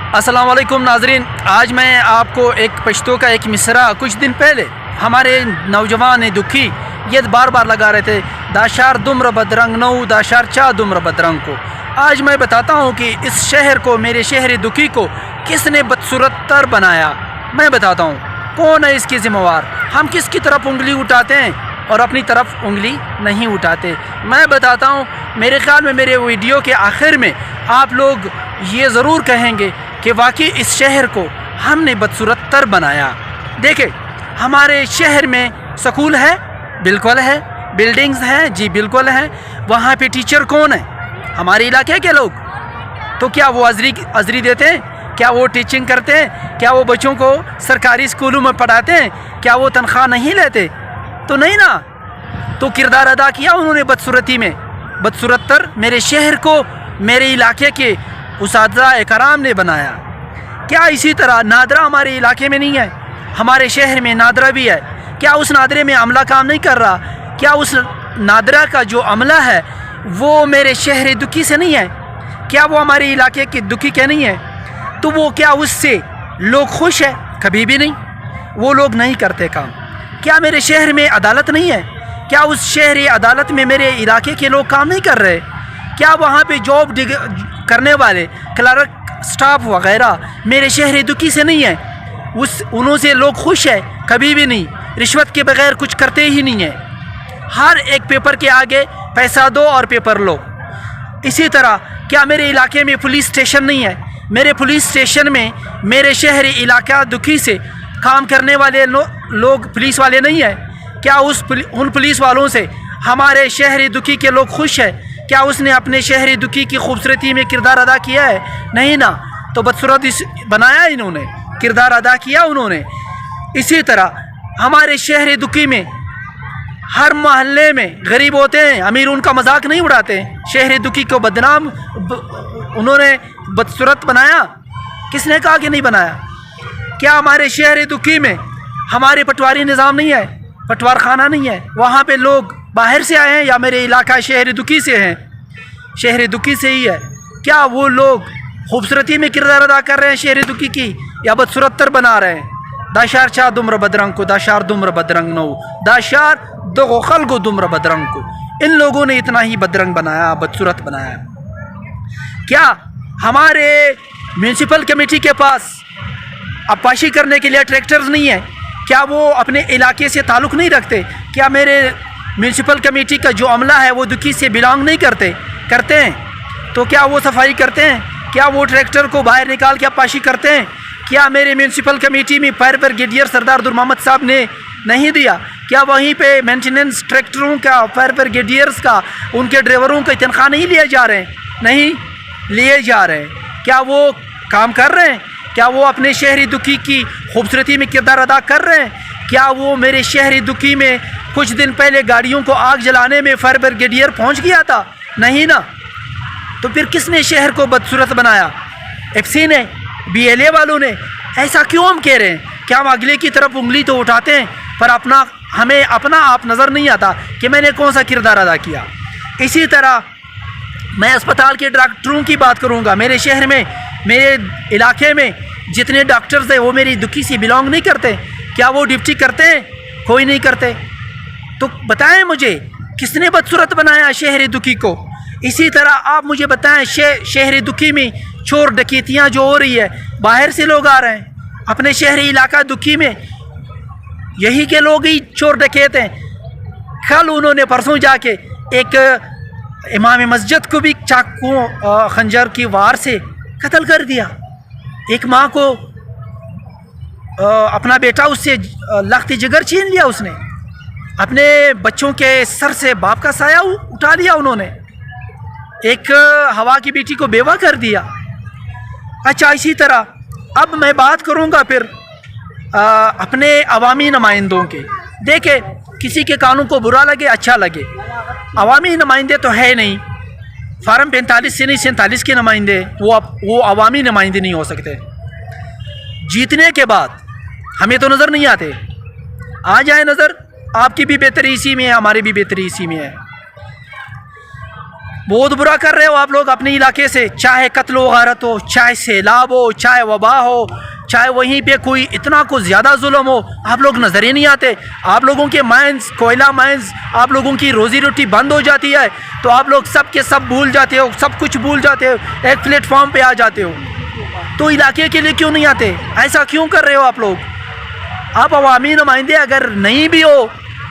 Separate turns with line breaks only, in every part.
अस्सलाम वालेकुम नाजरीन, आज मैं आपको एक पश्तो का एक मिसरा कुछ दिन पहले हमारे नौजवान दुखी ये बार बार लगा रहे थे, दाशार दुम्र बदरंग नौ दाशार चा दुम्र बदरंग को। आज मैं बताता हूँ कि इस शहर को, मेरे शहर दुखी को किसने बदसूरत बनाया। मैं बताता हूँ कौन है इसकी ज़िम्मेवार। हम किसकी तरफ उंगली उठाते हैं और अपनी तरफ उंगली नहीं उठाते। मैं बताता हूँ, मेरे ख़्याल में मेरे वीडियो के आखिर में आप लोग ये ज़रूर कहेंगे कि वाकई इस शहर को हमने बदसूरत बनाया। देखें, हमारे शहर में स्कूल है, बिल्कुल है, बिल्डिंग्स हैं, जी बिल्कुल हैं। वहाँ पे टीचर कौन है? हमारे इलाके के लोग। तो क्या वो अजरी देते हैं? क्या वो टीचिंग करते हैं? क्या वो बच्चों को सरकारी स्कूलों में पढ़ाते हैं? क्या वो तनख्वाह नहीं लेते? तो नहीं ना। तो किरदार अदा किया उन्होंने बदसूरती में। बदसूरत मेरे शहर को, मेरे इलाके के उस्ताद इकराम ने बनाया। क्या इसी तरह नादरा हमारे इलाके में नहीं है? हमारे शहर में नादरा भी है। क्या उस नादरे में अमला काम नहीं कर रहा? क्या उस नादरा का जो अमला है वो मेरे शहर दुखी से नहीं है? क्या वो हमारे इलाके के दुखी के नहीं है? तो वो क्या उससे लोग खुश है? कभी भी नहीं। वो लोग नहीं करते काम। क्या मेरे शहर में अदालत नहीं है? क्या उस शहरी अदालत में मेरे इलाके के लोग काम नहीं कर रहे? क्या वहाँ पे जॉब करने वाले क्लर्क स्टाफ वगैरह मेरे शहर दुखी से नहीं है? उनसे लोग खुश है? कभी भी नहीं। रिश्वत के बगैर कुछ करते ही नहीं है। हर एक पेपर के आगे पैसा दो और पेपर लो। इसी तरह क्या मेरे इलाके में पुलिस स्टेशन नहीं है? मेरे पुलिस स्टेशन में मेरे शहरी इलाका दुखी से काम करने वाले लोग पुलिस वाले नहीं है? क्या उन पुलिस वालों से हमारे शहरी दुखी के लोग खुश है? क्या उसने अपने शहरी दुखी की खूबसूरती में किरदार अदा किया है? नहीं ना। तो बदसूरत बनाया इन्होंने, किरदार अदा किया उन्होंने। इसी तरह हमारे शहरी दुखी में हर मोहल्ले में गरीब होते हैं, अमीर उनका मजाक नहीं उड़ाते। शहरी दुखी को बदनाम उन्होंने बदसूरत बनाया। किसने कहा कि नहीं बनाया? क्या हमारे शहरी दुखी में हमारे पटवारी निज़ाम नहीं है? पटवार खाना नहीं है? वहाँ पे लोग बाहर से आए हैं या मेरे इलाका शहरी दुखी से हैं? शहरी दुखी से ही है। क्या वो लोग खूबसूरती में किरदार अदा कर रहे हैं शहरी दुखी की, या बदसूरत बना रहे हैं? दाशार चा दुम्र बदरंग को दाशार दुम्र बदरंग नौ दाशार दो खल्गो दुम्र बदरंग को। इन लोगों ने इतना ही बदरंग बनाया, बदसूरत बनाया। क्या हमारे म्यूनसिपल कमेटी के पास अपाशी करने के लिए ट्रैक्टर्स नहीं है? क्या वो अपने इलाके से ताल्लुक़ नहीं रखते? क्या मेरे म्यूनसिपल कमेटी का जो अमला है वो दुखी से बिलोंग नहीं करते हैं? तो क्या वो सफाई करते हैं? क्या वो ट्रैक्टर को बाहर निकाल के अपाशी करते हैं? क्या मेरे म्यूनसिपल कमेटी में फायर ब्रिगेडियर सरदार दुर मोहम्मद साहब ने नहीं दिया? क्या वहीं पे मेंटेनेंस ट्रैक्टरों का, फायर ब्रिगेडियर्स का, उनके ड्राइवरों का तनख्वाह नहीं लिए जा रहे हैं? नहीं लिए जा रहे हैं। क्या वो काम कर रहे हैं? क्या वो अपने शहरी दुखी की खूबसूरती में किरदार अदा कर रहे हैं? क्या वो मेरे शहरी दुखी में कुछ दिन पहले गाड़ियों को आग जलाने में फायर ब्रिगेडियर पहुंच गया था? नहीं ना। तो फिर किसने शहर को बदसूरत बनाया? एफसी ने, बीएलए वालों ने। ऐसा क्यों हम कह रहे हैं? क्या हम अगले की तरफ उंगली तो उठाते हैं पर हमें अपना आप नज़र नहीं आता कि मैंने कौन सा किरदार अदा किया। इसी तरह मैं अस्पताल के डॉक्टरों की बात करूंगा। मेरे शहर में, मेरे इलाके में जितने डॉक्टर्स हैं वो मेरी दुखी से बिलोंग नहीं करते। क्या वो ड्यूटी करते हैं? कोई नहीं करते। तो बताएं मुझे, किसने बदसूरत बनाया शहरी दुखी को? इसी तरह आप मुझे बताएं, शहरी दुखी में चोर डकैतियाँ जो हो रही है, बाहर से लोग आ रहे हैं। अपने शहरी इलाका दुखी में यही के लोग ही चोर डकैत हैं। कल उन्होंने परसों जाके एक इमाम मस्जिद को भी चाकू खंजर की वार से कत्ल कर दिया। एक माँ को अपना बेटा उससे लख्त जिगर छीन लिया उसने। अपने बच्चों के सर से बाप का साया उठा लिया उन्होंने। एक हवा की बेटी को बेवा कर दिया। अच्छा, इसी तरह अब मैं बात करूंगा फिर अपने अवामी नुमाइंदों के। देखे, किसी के कानून को बुरा लगे अच्छा लगे, अवामी नुमाइंदे तो है नहीं। फार्म 45 से नहीं 47 के नुमाइंदे वो अवामी नुमाइंदे नहीं हो सकते। जीतने के बाद हमें तो नज़र नहीं आते। आ जाए नज़र, आपकी भी बेहतरी इसी में है, हमारी भी बेहतरी इसी में है। بہت برا کر رہے ہو آپ لوگ اپنے علاقے سے، چاہے قتل و غارت ہو، چاہے سیلاب ہو، چاہے وبا ہو، چاہے وہیں پہ کوئی اتنا کو زیادہ ظلم ہو، آپ لوگ نظر ہی نہیں آتے۔ آپ لوگوں کے مائنز، کوئلہ مائنز، آپ لوگوں کی روزی روٹی بند ہو جاتی ہے تو آپ لوگ سب کے سب بھول جاتے ہو، سب کچھ بھول جاتے ہو، ایک پلیٹ فارم پہ آ جاتے ہو۔ تو علاقے کے لیے کیوں نہیں آتے؟ ایسا کیوں کر رہے ہو آپ لوگ؟ آپ عوامی نمائندے اگر نہیں بھی ہو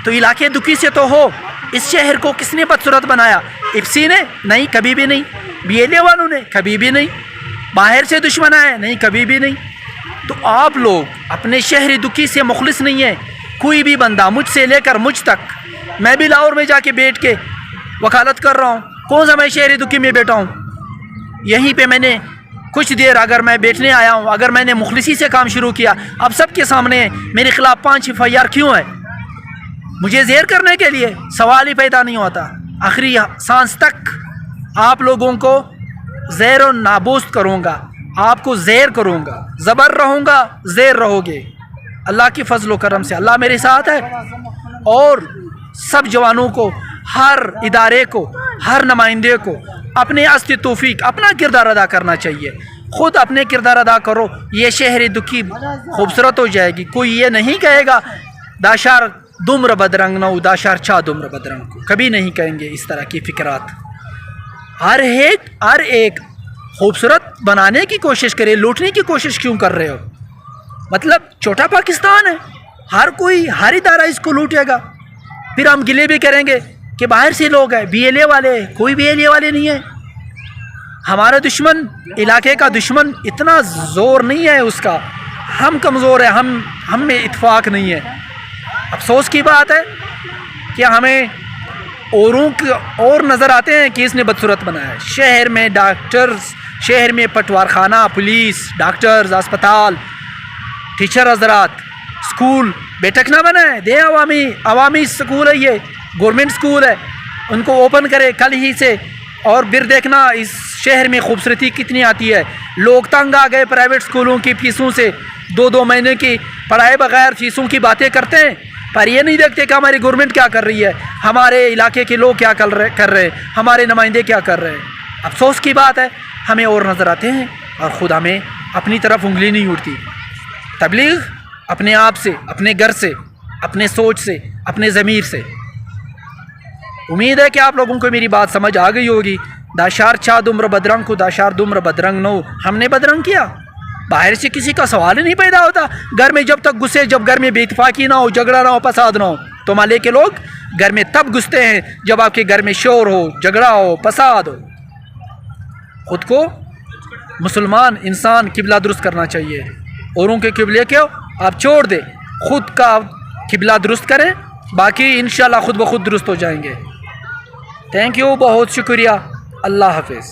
تو علاقے دکھی سے تو ہو۔ اس شہر کو کس نے بدصورت بنایا؟ ایپسی نے؟ نہیں، کبھی بھی نہیں۔ بی ایل اے والوں نے؟ کبھی بھی نہیں۔ باہر سے دشمن آئے؟ نہیں، کبھی بھی نہیں۔ تو آپ لوگ اپنے شہر دکھی سے مخلص نہیں ہیں۔ کوئی بھی بندہ مجھ سے لے کر مجھ تک، میں بھی لاہور میں جا کے بیٹھ کے وکالت کر رہا ہوں، کون سا میں شہر دکھی میں بیٹھا ہوں؟ یہیں پہ میں نے کچھ دیر اگر میں بیٹھنے آیا ہوں، اگر میں نے مخلصی سے کام شروع کیا، اب سب کے سامنے میرے خلاف 5 FIR کیوں ہے؟ مجھے زیر کرنے کے لیے؟ سوال ہی پیدا نہیں ہوتا۔ آخری سانس تک آپ لوگوں کو زیر و نابوست کروں گا، آپ کو زیر کروں گا، زبر رہوں گا، زیر رہو گے۔ اللہ کی فضل و کرم سے اللہ میرے ساتھ ہے، اور سب جوانوں کو، ہر ادارے کو، ہر نمائندے کو اپنے است توفیق اپنا کردار ادا کرنا چاہیے۔ خود اپنے کردار ادا کرو، یہ شہر دکھی خوبصورت ہو جائے گی۔ کوئی یہ نہیں کہے گا داشار دمر بدرنگ نو داشار چا دمر بدرنگ، کو کبھی نہیں کہیں گے اس طرح کی فکرات۔ ہر ایک خوبصورت بنانے کی کوشش کرے، لوٹنے کی کوشش کیوں کر رہے ہو؟ مطلب چھوٹا پاکستان ہے، ہر کوئی، ہر ادارہ اس کو لوٹے گا، پھر ہم گلے بھی کریں گے کہ باہر سے لوگ ہیں، بی ایل اے والے۔ کوئی بی ایل اے والے نہیں ہیں۔ ہمارا دشمن، علاقے کا دشمن اتنا زور نہیں ہے اس کا، ہم کمزور ہیں، ہم میں اتفاق نہیں ہے۔ افسوس کی بات ہے کہ ہمیں اور نظر آتے ہیں کہ اس نے بدصورت بنایا ہے۔ شہر میں ڈاکٹرز، شہر میں پٹوار خانہ، پولیس، ڈاکٹرز، اسپتال، ٹیچر حضرات، سکول بیٹھک نہ بنائے دے۔ عوامی سکول ہے، یہ گورنمنٹ سکول ہے، ان کو اوپن کرے کل ہی سے۔ اور پھر دیکھنا اس شہر میں خوبصورتی کتنی آتی ہے۔ لوگ تنگ آ گئے پرائیویٹ سکولوں کی فیسوں سے، 2 مہینے کی پڑھائے بغیر فیسوں کی باتیں کرتے ہیں، پر یہ نہیں دیکھتے کہ ہماری گورنمنٹ کیا کر رہی ہے، ہمارے علاقے کے لوگ کیا کر رہے ہیں، ہمارے نمائندے کیا کر رہے ہیں۔ افسوس کی بات ہے، ہمیں اور نظر آتے ہیں اور خود ہمیں اپنی طرف انگلی نہیں اٹھتی۔ تبلیغ اپنے آپ سے، اپنے گھر سے، اپنے سوچ سے، اپنے ضمیر سے۔ امید ہے کہ آپ لوگوں کو میری بات سمجھ آ گئی ہوگی۔ داشار چا دمر بدرنگ کو داشار دمر بدرنگ نو، ہم نے بدرنگ کیا؟ باہر سے کسی کا سوال ہی نہیں پیدا ہوتا۔ گھر میں جب تک گھسے، جب گھر میں بے اتفاقی نہ ہو، جھگڑا نہ ہو، فساد نہ ہو، تو مالے کے لوگ گھر میں تب گھستے ہیں جب آپ کے گھر میں شور ہو، جھگڑا ہو، فساد ہو۔ خود کو مسلمان انسان قبلہ درست کرنا چاہیے۔ اوروں کے قبلے کو آپ چھوڑ دیں، خود کا قبلہ درست کریں، باقی انشاءاللہ خود بخود درست ہو جائیں گے۔ تھینک یو، بہت شکریہ، اللہ حافظ۔